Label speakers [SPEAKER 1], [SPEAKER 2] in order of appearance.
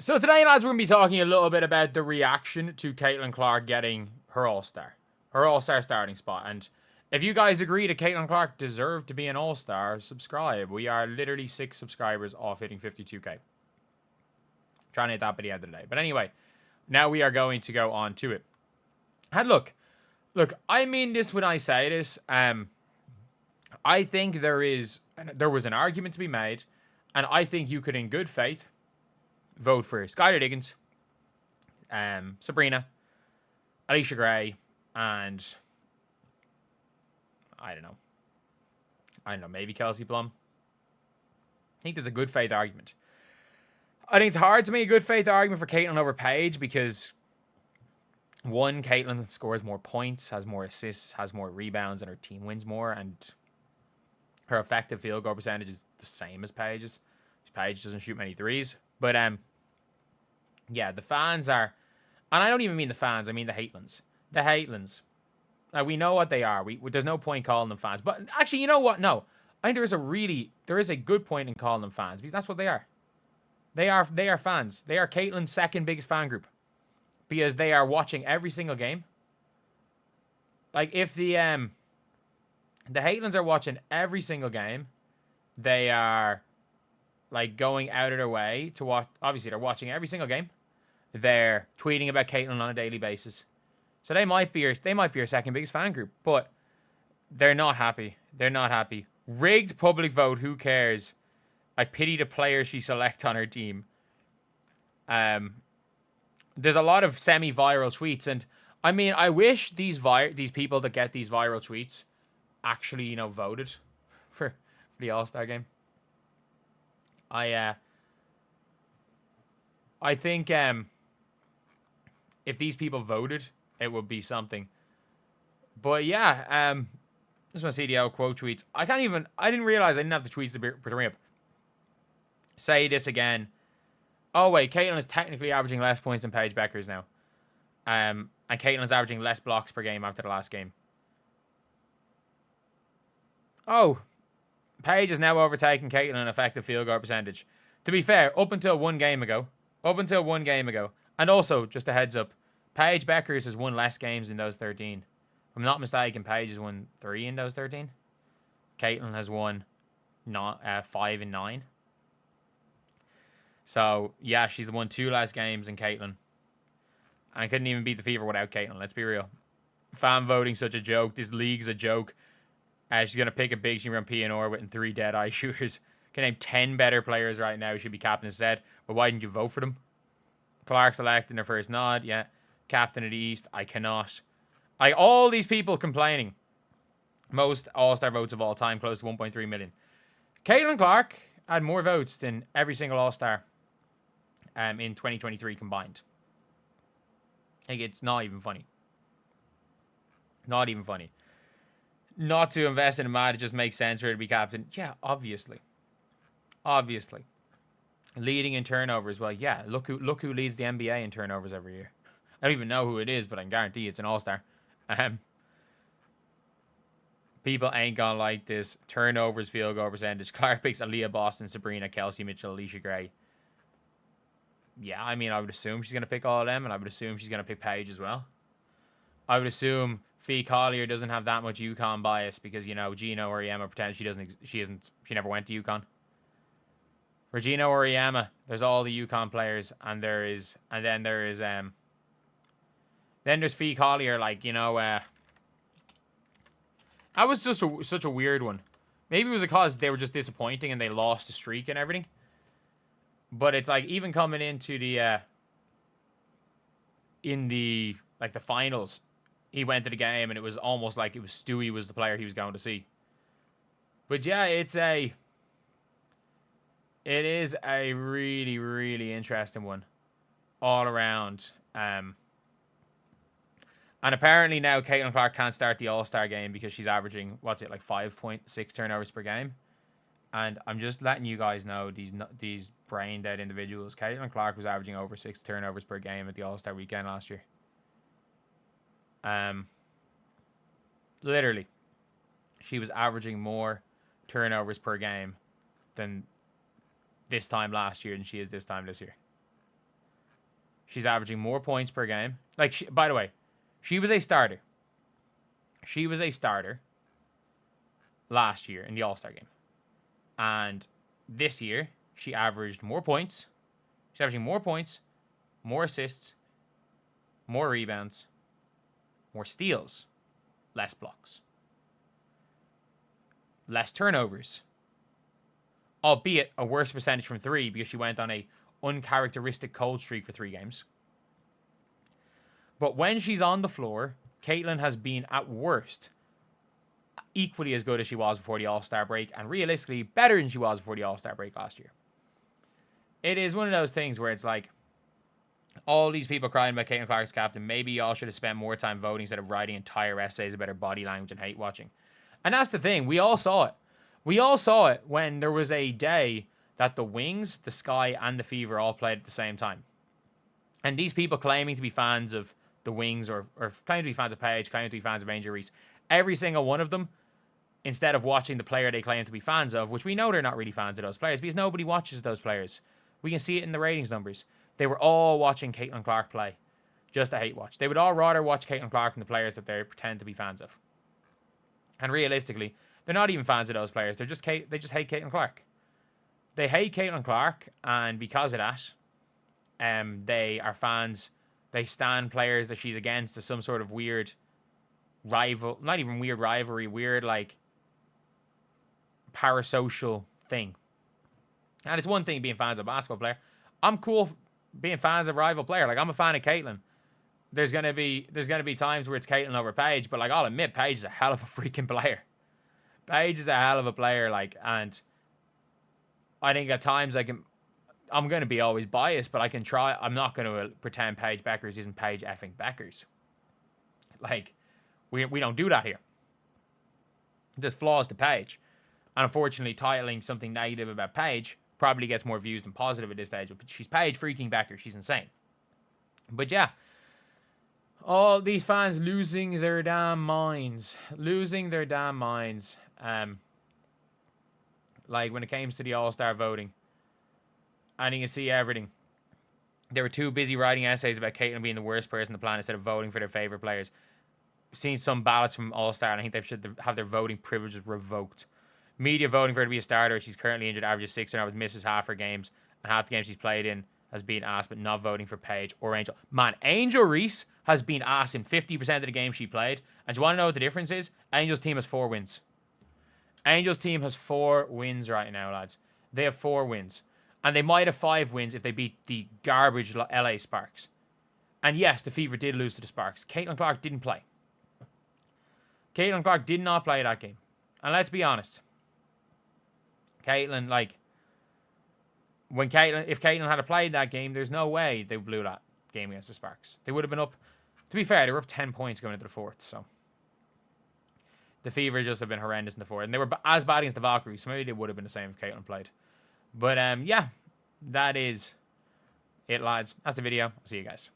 [SPEAKER 1] So today, lads, we're going to be talking a little bit about the reaction to Caitlin Clark getting her All-Star starting spot. And if you guys agree that Caitlin Clark deserved to be an All-Star, subscribe. We are literally 6 subscribers off hitting 52k. Trying to hit that by the end of the day. But anyway, now we are going to go on to it. And look, I mean this when I say this. I think there was an argument to be made, and I think you could, in good faith, vote for Skylar Diggins, Breanna, Alicia Gray, and I don't know, maybe Kelsey Plum. I think there's a good faith argument. I think it's hard to make a good faith argument for Caitlin over Paige because, one, Caitlin scores more points, has more assists, has more rebounds, and her team wins more, and her effective field goal percentage is the same as Paige's. Paige doesn't shoot many threes, but yeah, the fans are, and I don't even mean the fans, I mean the Hatelins. The Hatelins. We know what they are. There's no point calling them fans. But actually, you know what? No. I think there is a good point in calling them fans, because that's what they are. They are fans. They are Caitlin's second biggest fan group, because they are watching every single game. Like, if the Hatelins are watching every single game, they are, like, going out of their way to watch. Obviously, they're watching every single game. They're tweeting about Caitlin on a daily basis. So they might be your second biggest fan group, but they're not happy. They're not happy. Rigged public vote, who cares? I pity the players she selects on her team. There's a lot of semi-viral tweets, and I mean, I wish these people that get these viral tweets actually, voted for the All-Star game. I think if these people voted, it would be something. But yeah, this is my CDL quote tweets. I didn't realize I didn't have the tweets to bring up. Say this again. Oh wait, Caitlin is technically averaging less points than Paige Bueckers now. And Caitlin is averaging less blocks per game after the last game. Oh, Paige is now overtaking Caitlin in effective field goal percentage. To be fair, up until one game ago. And also, just a heads up, Paige Bueckers has won less games in those 13. If I'm not mistaken, Paige has won 3 in those 13. Caitlin has won 5 in 9. So, yeah, she's won 2 less games than Caitlin. And couldn't even beat the Fever without Caitlin, let's be real. Fan voting such a joke. This league's a joke. She's going to pick a big, she can run P&R with 3 dead-eye shooters. Can name 10 better players right now who should be captain instead. But why didn't you vote for them? Clark selecting her first nod, yeah. Captain of the East, I cannot. All these people complaining. Most All-Star votes of all time, close to 1.3 million. Caitlin Clark had more votes than every single All-Star in 2023 combined. It's not even funny. Not even funny. Not to invest in a man, it just makes sense for her to be captain. Yeah, obviously. Obviously. Leading in turnovers, well, yeah, look who leads the NBA in turnovers every year. I don't even know who it is, but I can guarantee it's an All-Star. People ain't gonna like this. Turnovers, field goal percentage. Clark picks Aaliyah Boston, Breanna, Kelsey Mitchell, Alicia Gray. Yeah, I mean, I would assume she's gonna pick all of them, and I would assume she's gonna pick Paige as well. I would assume Fee Collier doesn't have that much UConn bias because, Gino Auriemma pretends she never went to UConn. For Gino Auriemma, there's all the UConn players, and then there's Fee Collier, that was just such a weird one. Maybe it was because they were just disappointing and they lost the streak and everything. But it's like, even coming into the the finals, he went to the game and it was almost like it was Stewie was the player he was going to see. But yeah, it is a really, really interesting one all around. And apparently now Caitlin Clark can't start the All-Star game because she's averaging, 5.6 turnovers per game. And I'm just letting you guys know, these brain-dead individuals, Caitlin Clark was averaging over 6 turnovers per game at the All-Star weekend last year. Literally. She was averaging more turnovers per game than this time last year than she is this time this year. She's averaging more points per game. Like, by the way, she was a starter. She was a starter last year in the All-Star game. And this year, she averaged more points. She's averaging more points, more assists, more rebounds, more steals, less blocks, less turnovers. Albeit a worse percentage from 3 because she went on a uncharacteristic cold streak for 3 games. But when she's on the floor, Caitlin has been, at worst, equally as good as she was before the All-Star break, and realistically better than she was before the All-Star break last year. It is one of those things where it's like, all these people crying about Caitlin Clark's captain, maybe y'all should have spent more time voting instead of writing entire essays about her body language and hate watching. And that's the thing, we all saw it. We all saw it when there was a day that the Wings, the Sky, and the Fever all played at the same time. And these people claiming to be fans of the Wings, or claiming to be fans of Paige, claiming to be fans of Angel Reese, every single one of them, instead of watching the player they claim to be fans of, which we know they're not really fans of those players, because nobody watches those players. We can see it in the ratings numbers. They were all watching Caitlin Clark play, just to hate watch. They would all rather watch Caitlin Clark than the players that they pretend to be fans of. And realistically, they're not even fans of those players. They just hate Caitlin Clark. They hate Caitlin Clark, and because of that, they are fans. They stan players that she's against as some sort of weird rival, not even weird rivalry, weird like parasocial thing. And it's one thing being fans of a basketball player. I'm cool being fans of a rival player. Like, I'm a fan of Caitlin. There's gonna be times where it's Caitlin over Paige, but like, I'll admit, Paige is a hell of a freaking player. Paige is a hell of a player, like, and I think at times I'm going to be always biased, but I can try. I'm not going to pretend Paige Bueckers isn't Paige effing Bueckers. Like, we don't do that here. There's flaws to Paige. And unfortunately, titling something negative about Paige probably gets more views than positive at this stage. But she's Paige freaking Bueckers. She's insane. But yeah, all these fans losing their damn minds. Losing their damn minds. Like, when it comes to the All-Star voting, and you can see everything. They were too busy writing essays about Caitlin being the worst person on the planet instead of voting for their favorite players. I've seen some ballots from All-Star, and I think they should have their voting privileges revoked. Media voting for her to be a starter. She's currently injured, averages 6 turnovers, misses half her games, and half the games she's played in has been asked, but not voting for Paige or Angel. Man, Angel Reese has been asked in 50% of the games she played, and do you want to know what the difference is? Angel's team has 4 wins. Angel's team has 4 wins right now, lads. They have 4 wins. And they might have 5 wins if they beat the garbage LA Sparks. And yes, the Fever did lose to the Sparks. Caitlin Clark didn't play. Caitlin Clark did not play that game. And let's be honest. Caitlin, like, if Caitlin had played that game, there's no way they blew that game against the Sparks. They would have been up, to be fair, they were up 10 points going into the 4th, so. The Fever just have been horrendous in the 4th. And they were as bad against the Valkyries, so maybe they would have been the same if Caitlin played. But, yeah, that is it, lads. That's the video. I'll see you guys.